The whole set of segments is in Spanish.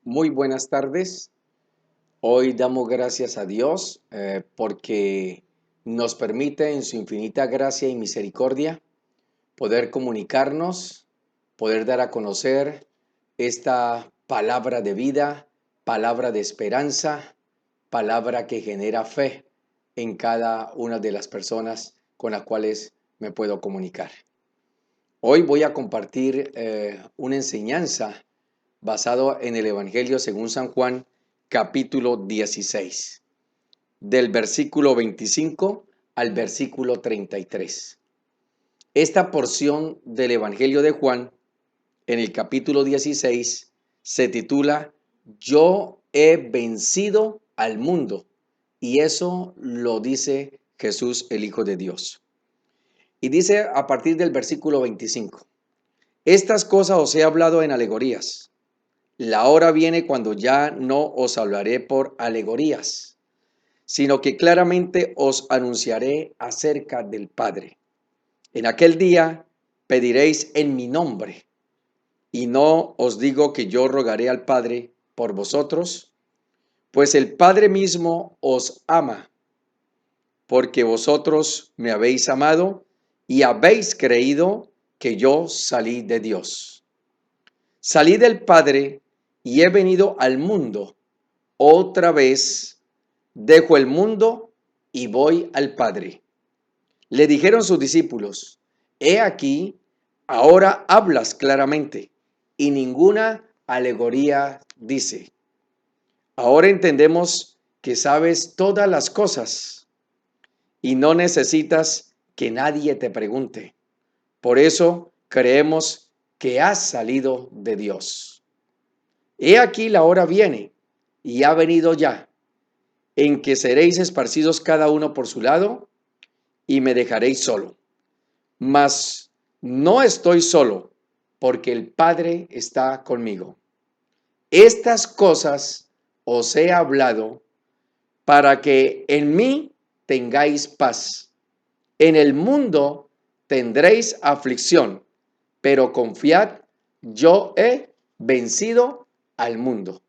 Muy buenas tardes. Hoy damos gracias a Dios porque nos permite en su infinita gracia y misericordia poder comunicarnos, poder dar a conocer esta palabra de vida, palabra de esperanza, palabra que genera fe en cada una de las personas con las cuales me puedo comunicar. Hoy voy a compartir una enseñanza basado en el Evangelio según San Juan, capítulo 16, del versículo 25 al versículo 33. Esta porción del Evangelio de Juan, en el capítulo 16, se titula Yo he vencido al mundo. Y eso lo dice Jesús, el Hijo de Dios. Y dice a partir del versículo 25, Estas cosas os he hablado en alegorías. La hora viene cuando ya no os hablaré por alegorías, sino que claramente os anunciaré acerca del Padre. En aquel día pediréis en mi nombre, y no os digo que yo rogaré al Padre por vosotros, pues el Padre mismo os ama, porque vosotros me habéis amado y habéis creído que yo salí de Dios. Salí del Padre y he venido al mundo. Otra vez dejo el mundo y voy al Padre. Le dijeron sus discípulos, he aquí, ahora hablas claramente y ninguna alegoría dice. Ahora entendemos que sabes todas las cosas y no necesitas que nadie te pregunte. Por eso creemos que has salido de Dios. He aquí la hora viene y ha venido ya en que seréis esparcidos cada uno por su lado y me dejaréis solo. Mas no estoy solo, porque el Padre está conmigo. Estas cosas os he hablado para que en mí tengáis paz. En el mundo tendréis aflicción, pero confiad, yo he vencido al mundo.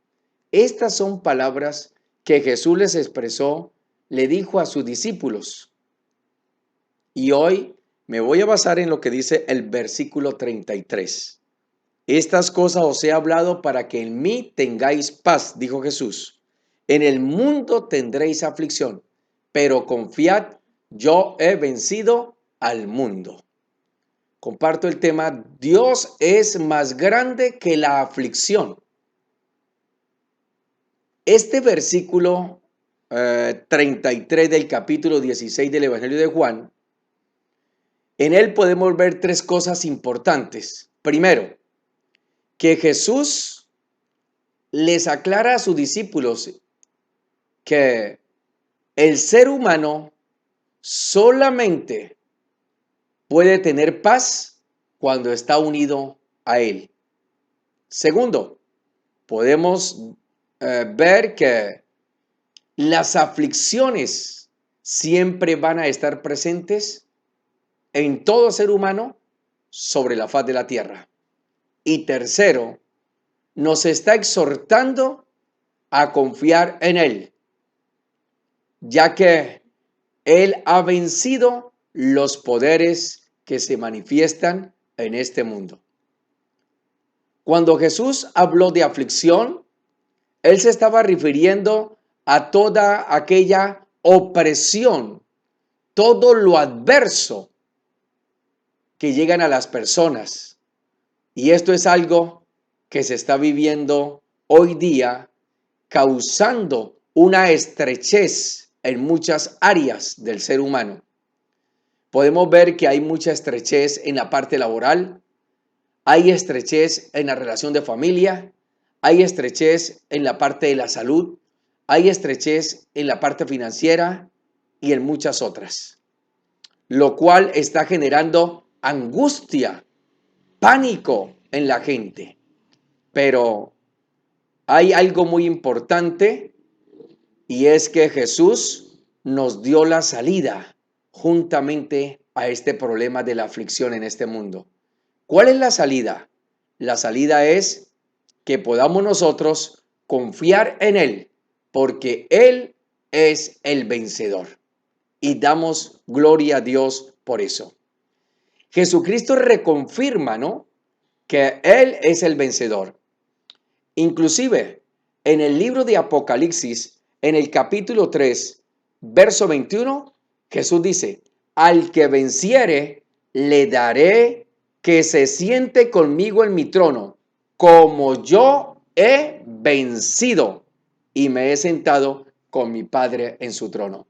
Estas son palabras que Jesús les expresó, le dijo a sus discípulos. Y hoy me voy a basar en lo que dice el versículo 33. Estas cosas os he hablado para que en mí tengáis paz, dijo Jesús. En el mundo tendréis aflicción, pero confiad, yo he vencido al mundo. Comparto el tema, Dios es más grande que la aflicción. Este versículo 33 del capítulo 16 del Evangelio de Juan, en él podemos ver tres cosas importantes. Primero, que Jesús les aclara a sus discípulos que el ser humano solamente puede tener paz cuando está unido a Él. Segundo, podemos ver que las aflicciones siempre van a estar presentes en todo ser humano sobre la faz de la tierra. Y tercero, nos está exhortando a confiar en Él, ya que Él ha vencido los poderes que se manifiestan en este mundo. Cuando Jesús habló de aflicción, Él se estaba refiriendo a toda aquella opresión, todo lo adverso que llegan a las personas. Y esto es algo que se está viviendo hoy día, causando una estrechez en muchas áreas del ser humano. Podemos ver que hay mucha estrechez en la parte laboral, hay estrechez en la relación de familia, hay estrechez en la parte de la salud, hay estrechez en la parte financiera y en muchas otras, lo cual está generando angustia, pánico en la gente. Pero hay algo muy importante y es que Jesús nos dio la salida juntamente a este problema de la aflicción en este mundo. ¿Cuál es la salida? La salida es que podamos nosotros confiar en Él, porque Él es el vencedor. Y damos gloria a Dios por eso. Jesucristo reconfirma, ¿no?, que Él es el vencedor. Inclusive, en el libro de Apocalipsis, en el capítulo 3, verso 21, Jesús dice: al que venciere, le daré que se siente conmigo en mi trono, como yo he vencido y me he sentado con mi Padre en su trono.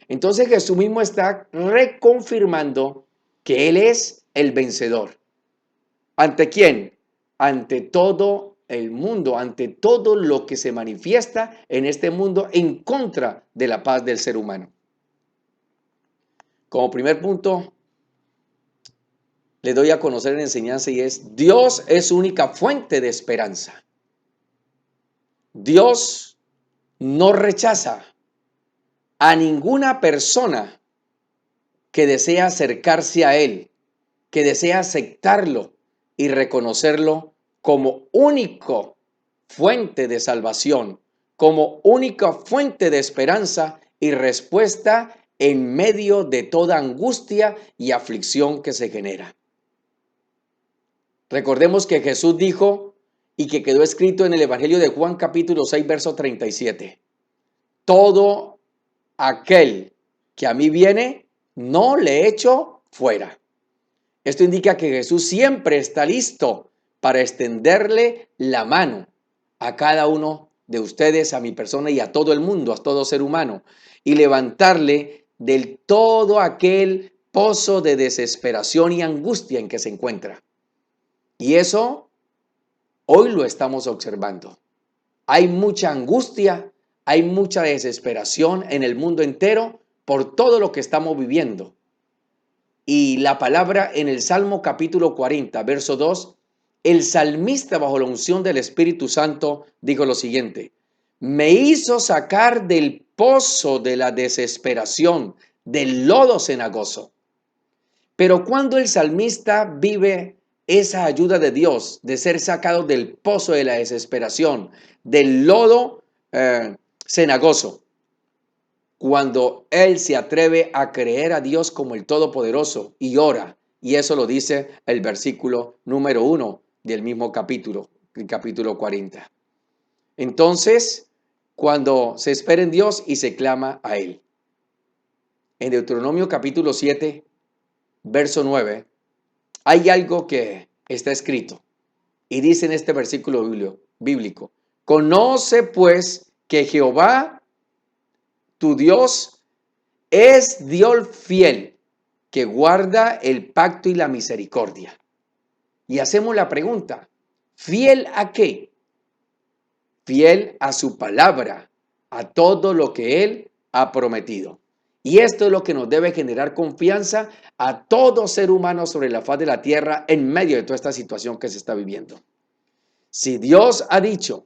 Entonces Jesús mismo está reconfirmando que Él es el vencedor. ¿Ante quién? Ante todo el mundo, ante todo lo que se manifiesta en este mundo en contra de la paz del ser humano. Como primer punto, le doy a conocer en enseñanza, y es: Dios es su única fuente de esperanza. Dios no rechaza a ninguna persona que desea acercarse a Él, que desea aceptarlo y reconocerlo como único fuente de salvación, como única fuente de esperanza y respuesta en medio de toda angustia y aflicción que se genera. Recordemos que Jesús dijo, y que quedó escrito en el Evangelio de Juan capítulo 6, verso 37, todo aquel que a mí viene, no le echo fuera. Esto indica que Jesús siempre está listo para extenderle la mano a cada uno de ustedes, a mi persona y a todo el mundo, a todo ser humano, y levantarle del todo aquel pozo de desesperación y angustia en que se encuentra. Y eso hoy lo estamos observando. Hay mucha angustia, hay mucha desesperación en el mundo entero por todo lo que estamos viviendo. Y la palabra en el Salmo capítulo 40, verso 2, el salmista, bajo la unción del Espíritu Santo, dijo lo siguiente: me hizo sacar del pozo de la desesperación, del lodo cenagoso. Pero cuando el salmista vive esa ayuda de Dios, de ser sacado del pozo de la desesperación, del lodo cenagoso, cuando él se atreve a creer a Dios como el Todopoderoso y ora, y eso lo dice el versículo número 1 del mismo capítulo, el capítulo 40. Entonces, cuando se espera en Dios y se clama a Él. En Deuteronomio capítulo 7, verso 9, hay algo que está escrito y dice en este versículo bíblico: conoce pues que Jehová, tu Dios, es Dios fiel, que guarda el pacto y la misericordia. Y hacemos la pregunta: ¿fiel a qué? Fiel a su palabra, a todo lo que Él ha prometido. Y esto es lo que nos debe generar confianza a todo ser humano sobre la faz de la tierra en medio de toda esta situación que se está viviendo. Si Dios ha dicho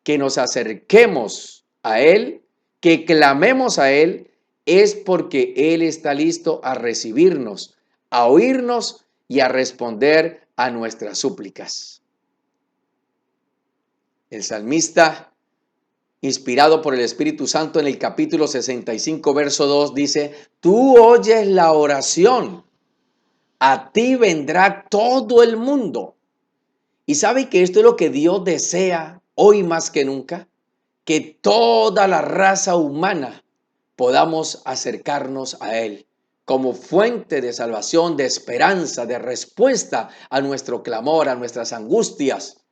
que nos acerquemos a Él, que clamemos a Él, es porque Él está listo a recibirnos, a oírnos y a responder a nuestras súplicas. El salmista, inspirado por el Espíritu Santo, en el capítulo 65, verso 2, dice: tú oyes la oración, a ti vendrá todo el mundo. ¿Y sabe que esto es lo que Dios desea hoy más que nunca? Que toda la raza humana podamos acercarnos a Él como fuente de salvación, de esperanza, de respuesta a nuestro clamor, a nuestras angustias,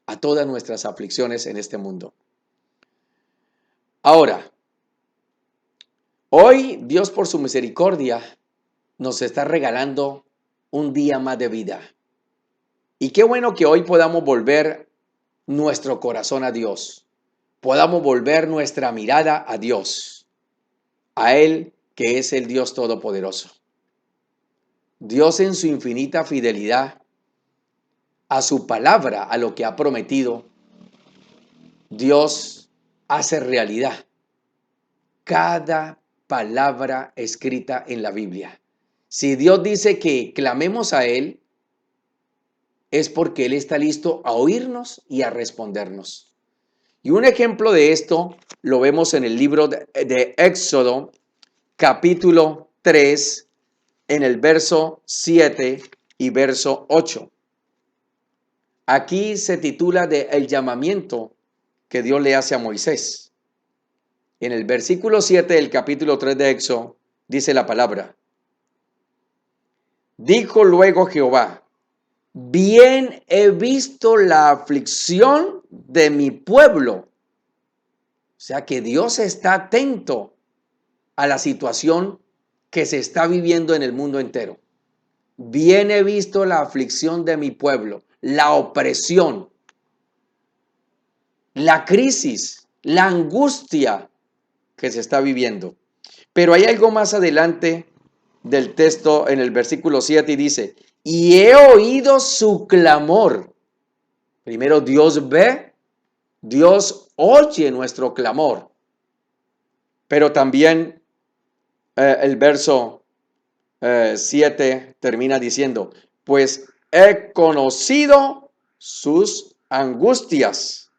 a todas nuestras aflicciones en este mundo. Ahora, hoy Dios, por su misericordia, nos está regalando un día más de vida. Y qué bueno que hoy podamos volver nuestro corazón a Dios, podamos volver nuestra mirada a Dios, a Él, que es el Dios Todopoderoso. Dios, en su infinita fidelidad a su palabra, a lo que ha prometido, Dios hace realidad cada palabra escrita en la Biblia. Si Dios dice que clamemos a Él, es porque Él está listo a oírnos y a respondernos. Y un ejemplo de esto lo vemos en el libro de Éxodo, capítulo 3, en el verso 7 y verso 8. Aquí se titula de el llamamiento que Dios le hace a Moisés. En el versículo 7 del capítulo 3 de Éxodo dice la palabra: dijo luego Jehová, bien he visto la aflicción de mi pueblo. O sea que Dios está atento a la situación que se está viviendo en el mundo entero. Bien he visto la aflicción de mi pueblo, la opresión, la crisis, la angustia que se está viviendo. Pero hay algo más adelante del texto en el versículo 7 y dice, y he oído su clamor. Primero Dios ve, Dios oye nuestro clamor. Pero también el verso 7 termina diciendo, pues he conocido sus angustias.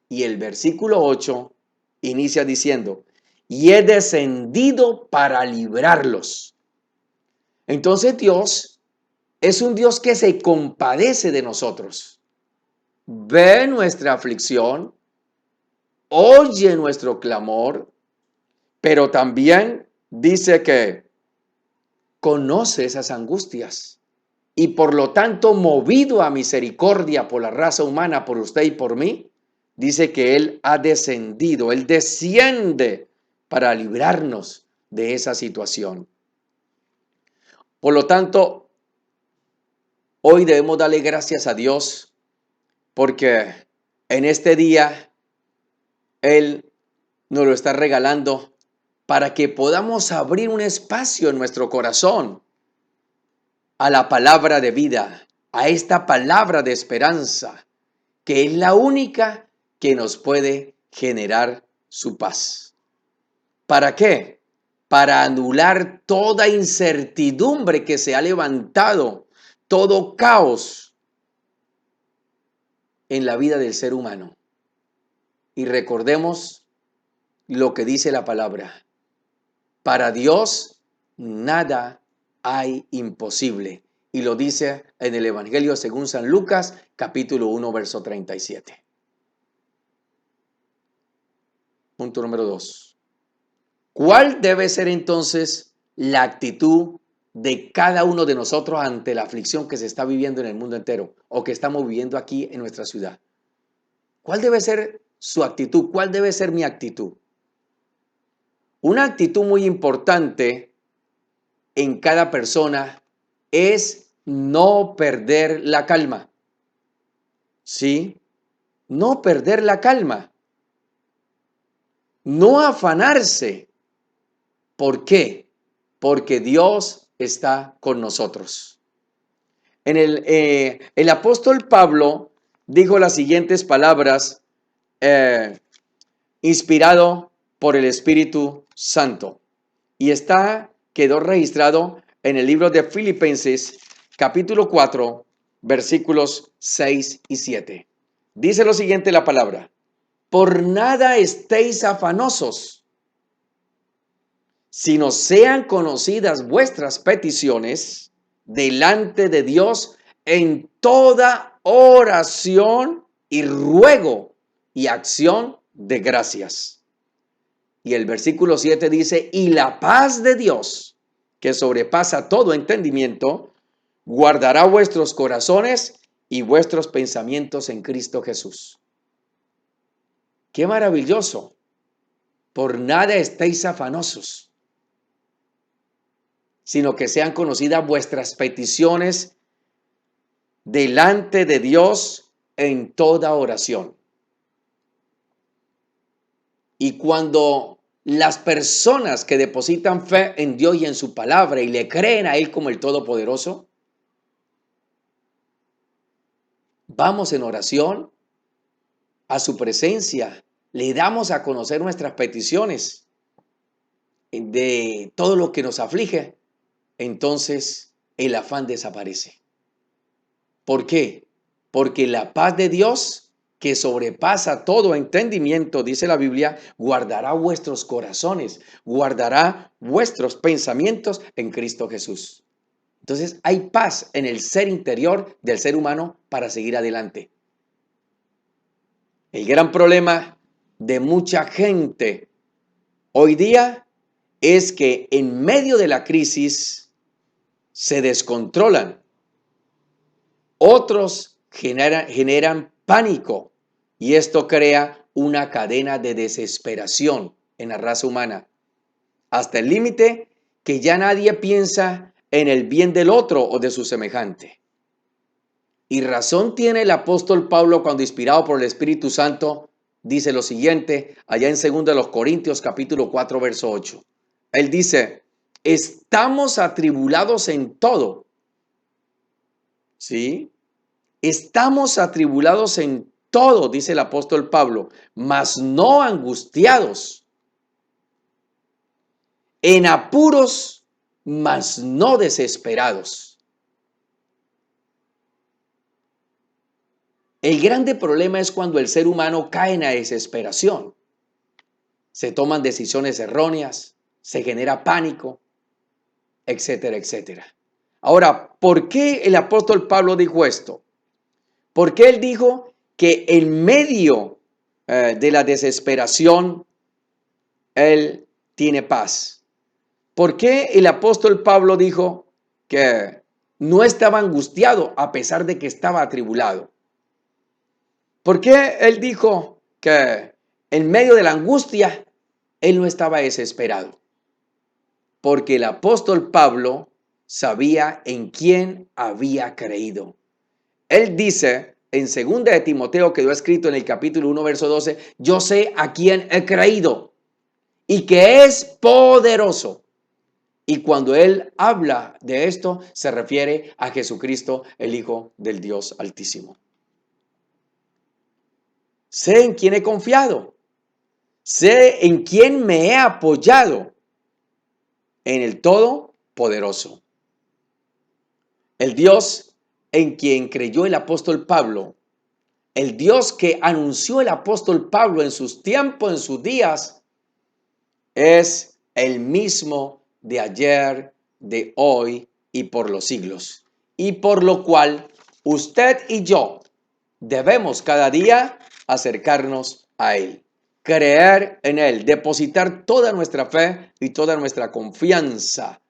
Y el versículo 8 inicia diciendo, y he descendido para librarlos. Entonces Dios es un Dios que se compadece de nosotros. Ve nuestra aflicción, oye nuestro clamor, pero también dice que conoce esas angustias y por lo tanto, movido a misericordia por la raza humana, por usted y por mí, dice que Él ha descendido, Él desciende para librarnos de esa situación. Por lo tanto, hoy debemos darle gracias a Dios porque en este día Él nos lo está regalando para que podamos abrir un espacio en nuestro corazón a la palabra de vida, a esta palabra de esperanza, que es la única que nos puede generar su paz. ¿Para qué? Para anular toda incertidumbre que se ha levantado, todo caos en la vida del ser humano. Y recordemos lo que dice la palabra. Para Dios nada hay imposible. Y lo dice en el Evangelio según San Lucas, capítulo 1, verso 37. Punto número 2. ¿Cuál debe ser entonces la actitud de cada uno de nosotros ante la aflicción que se está viviendo en el mundo entero o que estamos viviendo aquí en nuestra ciudad? ¿Cuál debe ser su actitud? ¿Cuál debe ser mi actitud? Una actitud muy importante en cada persona es no perder la calma. ¿Sí? No perder la calma. No afanarse. ¿Por qué? Porque Dios está con nosotros. El apóstol Pablo dijo las siguientes palabras, inspirado por el Espíritu Santo. Y quedó registrado en el libro de Filipenses, capítulo 4, versículos 6 y 7. Dice lo siguiente la palabra: por nada estéis afanosos, sino sean conocidas vuestras peticiones delante de Dios en toda oración y ruego y acción de gracias. Y el versículo 7 dice, y la paz de Dios, que sobrepasa todo entendimiento, guardará vuestros corazones y vuestros pensamientos en Cristo Jesús. ¡Qué maravilloso! Por nada estéis afanosos, sino que sean conocidas vuestras peticiones delante de Dios en toda oración. Y cuando las personas que depositan fe en Dios y en su palabra y le creen a Él como el Todopoderoso, vamos en oración a su presencia, le damos a conocer nuestras peticiones de todo lo que nos aflige, entonces el afán desaparece. ¿Por qué? Porque la paz de Dios que sobrepasa todo entendimiento, dice la Biblia, guardará vuestros corazones, guardará vuestros pensamientos en Cristo Jesús. Entonces hay paz en el ser interior del ser humano para seguir adelante. El gran problema de mucha gente hoy día es que en medio de la crisis se descontrolan. Otros generan pánico y esto crea una cadena de desesperación en la raza humana, hasta el límite que ya nadie piensa en el bien del otro o de su semejante. Y razón tiene el apóstol Pablo cuando, inspirado por el Espíritu Santo, dice lo siguiente, allá en 2 Corintios capítulo 4, verso 8. Él dice, estamos atribulados en todo. ¿Sí? Estamos atribulados en todo, dice el apóstol Pablo, mas no angustiados. En apuros, mas no desesperados. El grande problema es cuando el ser humano cae en la desesperación. Se toman decisiones erróneas, se genera pánico, etcétera, etcétera. Ahora, ¿por qué el apóstol Pablo dijo esto? Porque él dijo que en medio de la desesperación, él tiene paz. ¿Por qué el apóstol Pablo dijo que no estaba angustiado a pesar de que estaba atribulado? ¿Por qué él dijo que en medio de la angustia, él no estaba desesperado? Porque el apóstol Pablo sabía en quién había creído. Él dice en 2 de Timoteo, que lo ha escrito en el capítulo 1, verso 12, yo sé a quién he creído y que es poderoso. Y cuando él habla de esto, se refiere a Jesucristo, el Hijo del Dios Altísimo. Sé en quién he confiado. Sé en quién me he apoyado. En el Todopoderoso. El Dios en quien creyó el apóstol Pablo, el Dios que anunció el apóstol Pablo en sus tiempos, en sus días, es el mismo de ayer, de hoy y por los siglos. Y por lo cual usted y yo debemos cada día acercarnos a Él, creer en Él, depositar toda nuestra fe y toda nuestra confianza.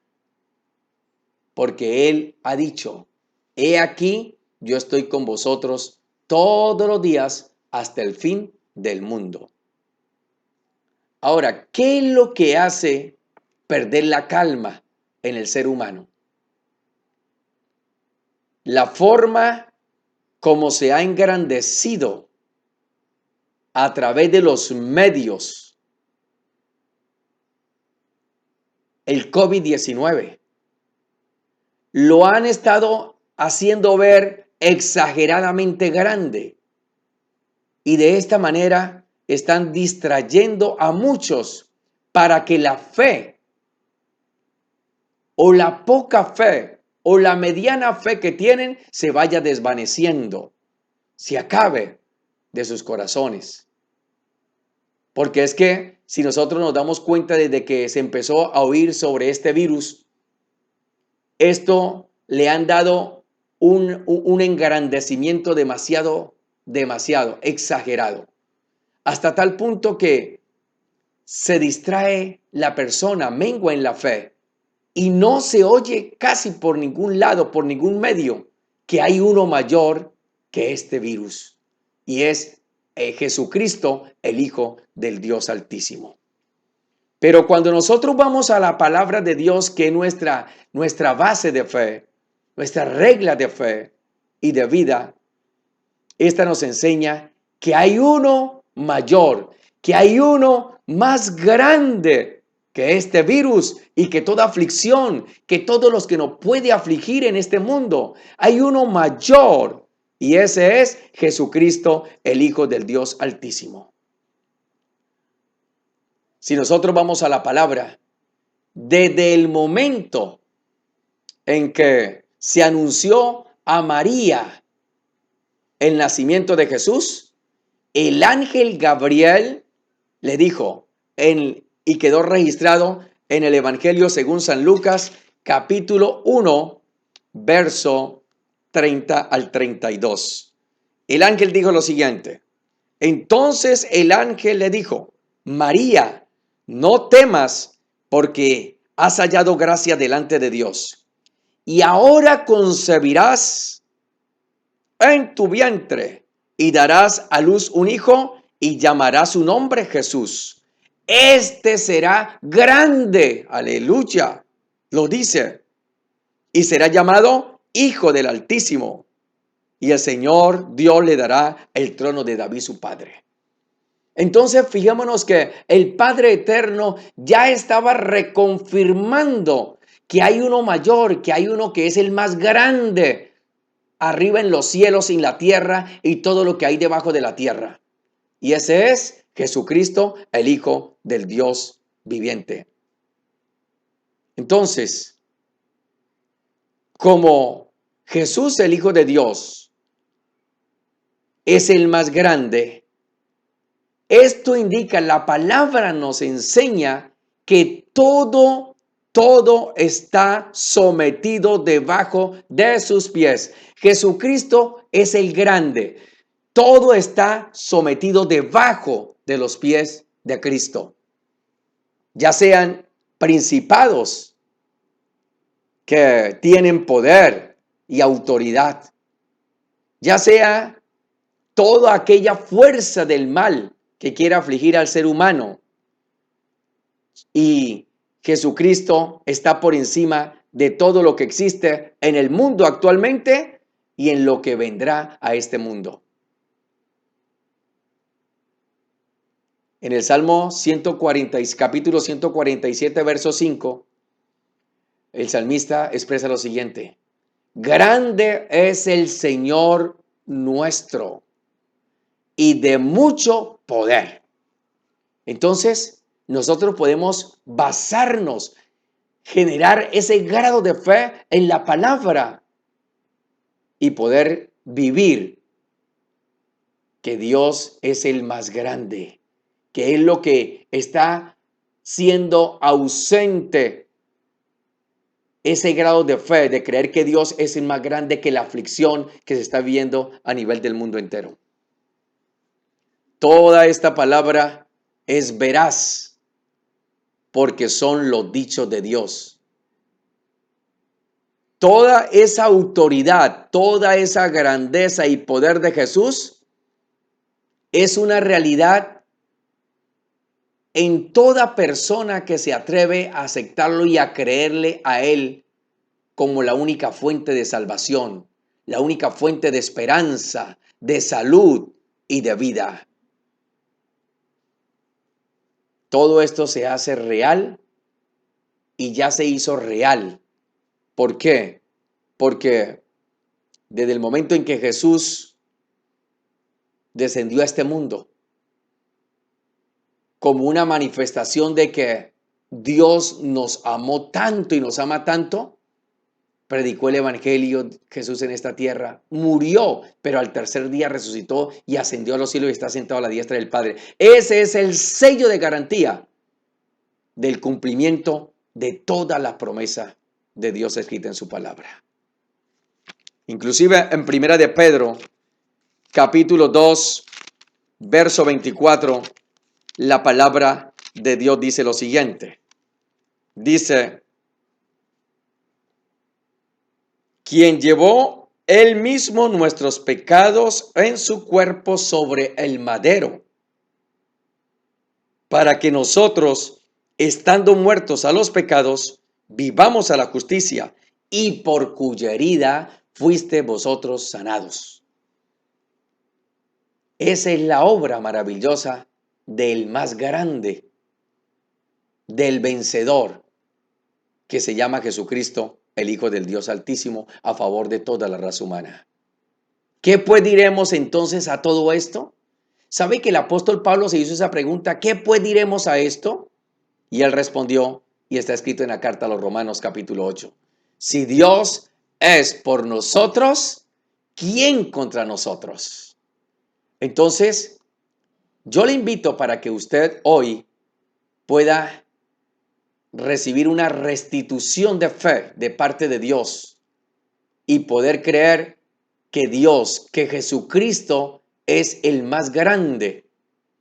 Porque Él ha dicho, he aquí, yo estoy con vosotros todos los días hasta el fin del mundo. Ahora, ¿qué es lo que hace perder la calma en el ser humano? La forma como se ha engrandecido a través de los medios el COVID-19. Lo han estado haciendo ver exageradamente grande y de esta manera están distrayendo a muchos para que la fe o la poca fe o la mediana fe que tienen se vaya desvaneciendo, se acabe de sus corazones. Porque es que si nosotros nos damos cuenta desde que se empezó a oír sobre este virus, esto le han dado un engrandecimiento demasiado exagerado, hasta tal punto que se distrae la persona, mengua en la fe, y no se oye casi por ningún lado, por ningún medio, que hay uno mayor que este virus, y es Jesucristo, el Hijo del Dios Altísimo. Pero cuando nosotros vamos a la palabra de Dios, que es nuestra base de fe, nuestra regla de fe y de vida, esta nos enseña que hay uno mayor, que hay uno más grande que este virus y que toda aflicción, que todos los que nos puede afligir en este mundo. Hay uno mayor y ese es Jesucristo, el Hijo del Dios Altísimo. Si nosotros vamos a la palabra, desde el momento en que se anunció a María el nacimiento de Jesús, el ángel Gabriel le dijo, y quedó registrado en el Evangelio según San Lucas, capítulo 1, verso 30 al 32. El ángel dijo lo siguiente: entonces el ángel le dijo, María, no temas, porque has hallado gracia delante de Dios. Y ahora concebirás en tu vientre y darás a luz un hijo y llamarás su nombre Jesús. Este será grande, aleluya, lo dice, y será llamado Hijo del Altísimo. Y el Señor Dios le dará el trono de David su padre. Entonces fijémonos que el Padre Eterno ya estaba reconfirmando que hay uno mayor, que hay uno que es el más grande, arriba en los cielos y en la tierra y todo lo que hay debajo de la tierra. Y ese es Jesucristo, el Hijo del Dios viviente. Entonces, como Jesús, el Hijo de Dios, es el más grande, esto indica, la palabra nos enseña que todo está sometido debajo de sus pies. Jesucristo es el grande. Todo está sometido debajo de los pies de Cristo. Ya sean principados que tienen poder y autoridad, ya sea toda aquella fuerza del mal que quiera afligir al ser humano. Y Jesucristo está por encima de todo lo que existe en el mundo actualmente y en lo que vendrá a este mundo. En el Salmo 140, capítulo 147, verso 5, el salmista expresa lo siguiente: grande es el Señor nuestro y de mucho poder. Entonces, nosotros podemos basarnos, generar ese grado de fe en la palabra y poder vivir que Dios es el más grande, que es lo que está siendo ausente, ese grado de fe, de creer que Dios es el más grande que la aflicción que se está viviendo a nivel del mundo entero. Toda esta palabra es veraz porque son los dichos de Dios. Toda esa autoridad, toda esa grandeza y poder de Jesús es una realidad en toda persona que se atreve a aceptarlo y a creerle a Él como la única fuente de salvación, la única fuente de esperanza, de salud y de vida. Todo esto se hace real y ya se hizo real. ¿Por qué? Porque desde el momento en que Jesús descendió a este mundo, como una manifestación de que Dios nos amó tanto y nos ama tanto, predicó el Evangelio Jesús en esta tierra, murió, pero al tercer día resucitó y ascendió a los cielos y está sentado a la diestra del Padre. Ese es el sello de garantía del cumplimiento de toda la promesa de Dios escrita en su palabra. Inclusive en Primera de Pedro, capítulo 2, verso 24, la palabra de Dios dice lo siguiente. Dice: quien llevó él mismo nuestros pecados en su cuerpo sobre el madero, para que nosotros, estando muertos a los pecados, vivamos a la justicia, y por cuya herida fuiste vosotros sanados. Esa es la obra maravillosa del más grande, del vencedor, que se llama Jesucristo, el Hijo del Dios Altísimo, a favor de toda la raza humana. ¿Qué pues diremos entonces a todo esto? ¿Sabe que el apóstol Pablo se hizo esa pregunta? ¿Qué pues diremos a esto? Y él respondió, y está escrito en la carta a los Romanos capítulo 8. Si Dios es por nosotros, ¿quién contra nosotros? Entonces, Yo le invito para que usted hoy pueda recibir una restitución de fe de parte de Dios y poder creer que Dios, que Jesucristo es el más grande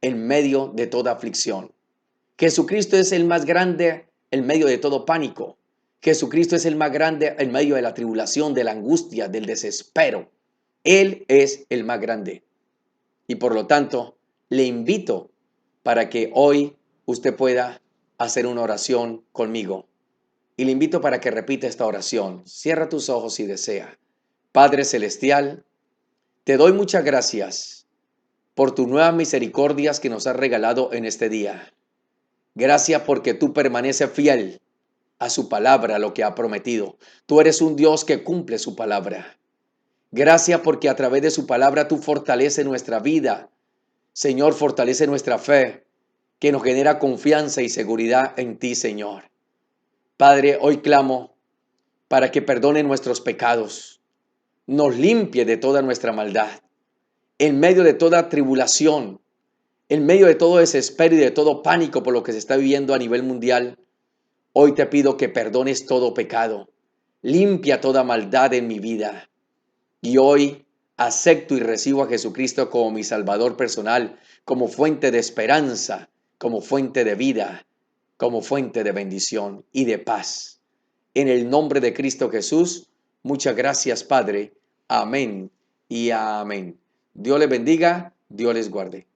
en medio de toda aflicción. Jesucristo es el más grande en medio de todo pánico. Jesucristo es el más grande en medio de la tribulación, de la angustia, del desespero. Él es el más grande. Y por lo tanto, le invito para que hoy usted pueda hacer una oración conmigo. Y le invito para que repita esta oración. Cierra tus ojos si desea. Padre Celestial, te doy muchas gracias por tus nuevas misericordias que nos has regalado en este día. Gracias porque tú permaneces fiel a su palabra, a lo que ha prometido. Tú eres un Dios que cumple su palabra. Gracias porque a través de su palabra tú fortaleces nuestra vida. Señor, fortalece nuestra fe, que nos genera confianza y seguridad en ti, Señor. Padre, hoy clamo para que perdone nuestros pecados, nos limpie de toda nuestra maldad, en medio de toda tribulación, en medio de todo desespero y de todo pánico por lo que se está viviendo a nivel mundial. Hoy te pido que perdones todo pecado, limpia toda maldad en mi vida. Y hoy acepto y recibo a Jesucristo como mi Salvador personal, como fuente de esperanza, como fuente de vida, como fuente de bendición y de paz. En el nombre de Cristo Jesús, muchas gracias, Padre. Amén y amén. Dios les bendiga, Dios les guarde.